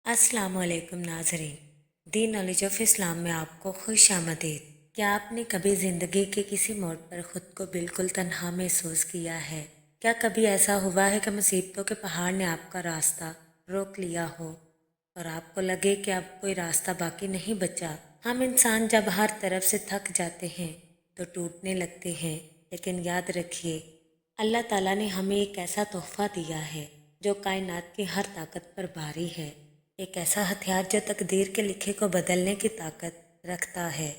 अस्सलाम वालेकुम नाज़रीन। दी नॉलेज ऑफ इस्लाम में आपको खुश आमदीद। क्या आपने कभी ज़िंदगी के किसी मोड़ पर ख़ुद को बिल्कुल तन्हा महसूस किया है? क्या कभी ऐसा हुआ है कि मुसीबतों के पहाड़ ने आपका रास्ता रोक लिया हो और आपको लगे कि अब कोई रास्ता बाकी नहीं बचा? हम इंसान जब हर तरफ से थक जाते हैं तो टूटने लगते हैं, लेकिन याद रखिए अल्लाह ताला ने हमें एक ऐसा तोहफ़ा दिया है जो कायनात की हर ताकत पर भारी है। एक ऐसा हथियार जो तकदीर के लिखे को बदलने की ताकत रखता है।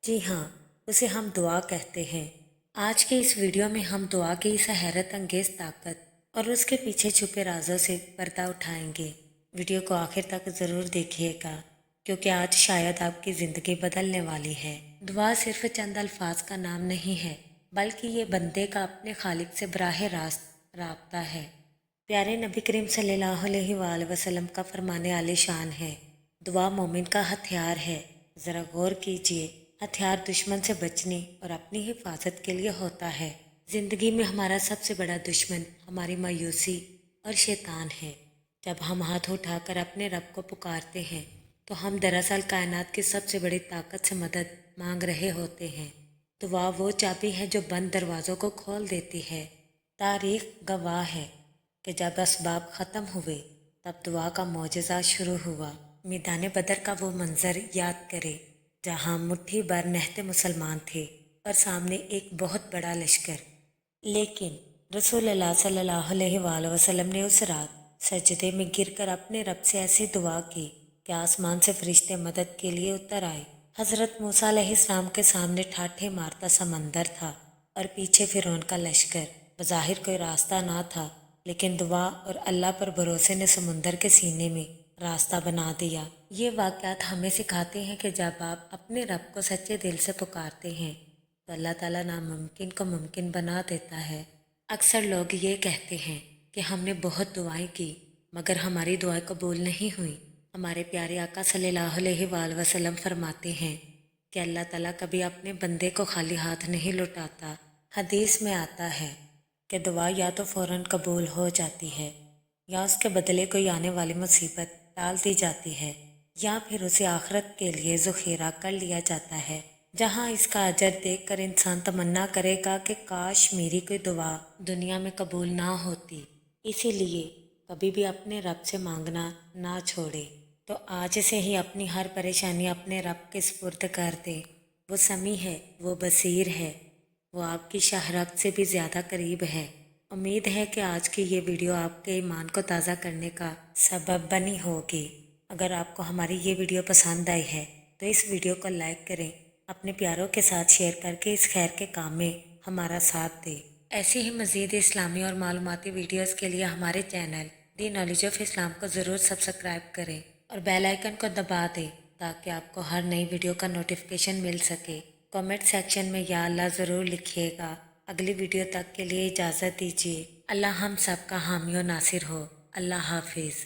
जी हाँ, उसे हम दुआ कहते हैं। आज के इस वीडियो में हम दुआ की इस हैरत अंगेज ताकत और उसके पीछे छुपे राजों से पर्दा उठाएंगे। वीडियो को आखिर तक ज़रूर देखिएगा, क्योंकि आज शायद आपकी ज़िंदगी बदलने वाली है। दुआ सिर्फ चंद अल्फाज का नाम नहीं है, बल्कि ये बंदे का अपने खालिक से बराह रास्त राब्ता है। प्यारे नबी करीम सल्लल्लाहु अलैहि वसल्लम का फरमाने आली शान है, दुआ मोमिन का हथियार है। ज़रा गौर कीजिए, हथियार दुश्मन से बचने और अपनी हिफाजत के लिए होता है। ज़िंदगी में हमारा सबसे बड़ा दुश्मन हमारी मायूसी और शैतान है। जब हम हाथ उठाकर अपने रब को पुकारते हैं तो हम दरअसल कायनात की सबसे बड़ी ताकत से मदद मांग रहे होते हैं। दुआ वो चाबी है जो बंद दरवाज़ों को खोल देती है। तारीख गवाह है कि जब असबाब ख़त्म हुए तब दुआ का मौजज़ा शुरू हुआ। मैदान बदर का वो मंज़र याद करें जहाँ मुट्ठी भर नहते मुसलमान थे और सामने एक बहुत बड़ा लश्कर। लेकिन रसूल अल्लाह सल्लल्लाहु अलैहि वसल्लम ने उस रात सजदे में गिरकर अपने रब से ऐसी दुआ की कि आसमान से फरिश्ते मदद के लिए उतर आए। हज़रत मूसा अलैहिस्सलाम के सामने ठाठे मारता समंदर था और पीछे फिरौन का लश्कर। बज़ाहिर कोई रास्ता ना था, लेकिन दुआ और अल्लाह पर भरोसे ने समुंदर के सीने में रास्ता बना दिया। ये वाक़यात हमें सिखाते हैं कि जब आप अपने रब को सच्चे दिल से पुकारते हैं तो अल्लाह ताला नामुमकिन को मुमकिन बना देता है। अक्सर लोग ये कहते हैं कि हमने बहुत दुआएं की मगर हमारी दुआएं कबूल नहीं हुई। हमारे प्यारे आका सल्लल्लाहु अलैहि वसल्लम फरमाते हैं कि अल्लाह ताला कभी अपने बंदे को खाली हाथ नहीं लौटाता। हदीस में आता है कि दुआ या तो फ़ौरन कबूल हो जाती है या उसके बदले कोई आने वाली मुसीबत टाल दी जाती है, या फिर उसे आखिरत के लिए ज़ख़ीरा कर लिया जाता है, जहाँ इसका अजर देखकर इंसान तमन्ना करेगा कि काश मेरी कोई दुआ दुनिया में कबूल ना होती। इसीलिए कभी भी अपने रब से मांगना ना छोड़े। तो आज से ही अपनी हर परेशानी अपने रब के सुपुर्द कर दे। वो समी है, वो बसीर है, वो आपकी शाहरग से भी ज़्यादा करीब है। उम्मीद है कि आज की ये वीडियो आपके ईमान को ताज़ा करने का सबब बनी होगी। अगर आपको हमारी ये वीडियो पसंद आई है तो इस वीडियो को लाइक करें, अपने प्यारों के साथ शेयर करके इस खैर के काम में हमारा साथ दें। ऐसी ही मज़ीद इस्लामी और मालूमाती वीडियोज़ के लिए हमारे channel the knowledge of Islam को ज़रूर सब्सक्राइब करें और बेल आइकन को दबा दें ताकि आपको हर नई वीडियो का नोटिफिकेशन मिल सके। कमेंट सेक्शन में या अल्लाह ज़रूर लिखिएगा। अगली वीडियो तक के लिए इजाज़त दीजिए। अल्लाह हम सब का हामी और नासिर हो। अल्लाह हाफिज़।